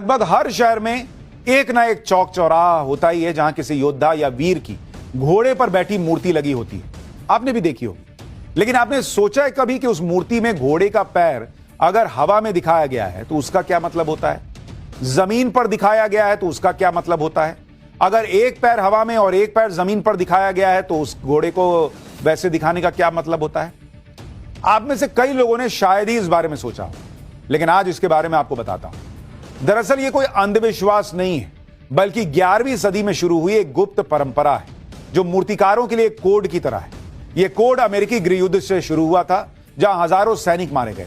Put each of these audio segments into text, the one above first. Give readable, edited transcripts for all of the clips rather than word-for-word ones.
लगभग हर शहर में एक ना एक चौक चौराहा होता ही है जहां किसी योद्धा या वीर की घोड़े पर बैठी मूर्ति लगी होती है। आपने भी देखी होगी। लेकिन आपने सोचा है कभी कि उस मूर्ति में घोड़े का पैर अगर हवा में दिखाया गया है तो उसका क्या मतलब होता है? जमीन पर दिखाया गया है तो उसका क्या मतलब होता है? अगर एक पैर हवा में और एक पैर जमीन पर दिखाया गया है तो उस घोड़े को वैसे दिखाने का क्या मतलब होता है? आप में से कई लोगों ने शायद ही इस बारे में सोचा हो, लेकिन आज इसके बारे में आपको बताता हूं। दरअसल यह कोई अंधविश्वास नहीं है, बल्कि 11वीं सदी में शुरू हुई एक गुप्त परंपरा है जो मूर्तिकारों के लिए एक कोड की तरह है। यह कोड अमेरिकी गृह युद्ध से शुरू हुआ था, जहां हजारों सैनिक मारे गए।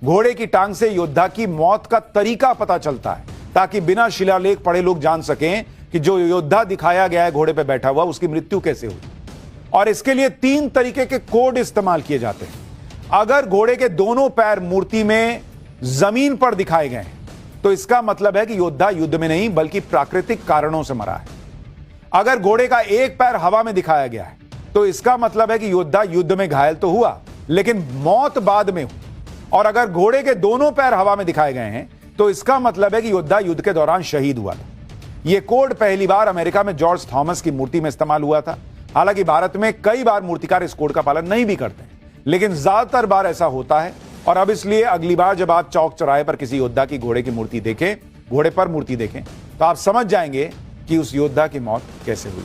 घोड़े की टांग से योद्धा की मौत का तरीका पता चलता है, ताकि बिना शिलालेख पढ़े लोग जान सकें कि जो योद्धा दिखाया गया है घोड़े पर बैठा हुआ, उसकी मृत्यु कैसे हुई। और इसके लिए 3 तरीके के कोड इस्तेमाल किए जाते हैं। अगर घोड़े के दोनों पैर मूर्ति में जमीन पर दिखाए गए हैं तो इसका मतलब है कि योद्धा युद्ध में नहीं बल्कि प्राकृतिक कारणों से मरा है। अगर घोड़े का एक पैर हवा में दिखाया गया है तो इसका मतलब है कि योद्धा युद्ध में घायल तो हुआ, लेकिन मौत बाद में हुई। और अगर घोड़े के दोनों पैर हवा में दिखाए गए हैं तो इसका मतलब है कि योद्धा युद्ध के दौरान शहीद हुआ था। यह कोड पहली बार अमेरिका में जॉर्ज थॉमस की मूर्ति में इस्तेमाल हुआ था। हालांकि भारत में कई बार मूर्तिकार इस कोड का पालन नहीं भी करते, लेकिन ज्यादातर बार ऐसा होता है। और अब इसलिए अगली बार जब आप चौक चौराहे पर किसी योद्धा की घोड़े की मूर्ति देखें, घोड़े पर मूर्ति देखें, तो आप समझ जाएंगे कि उस योद्धा की मौत कैसे हुई।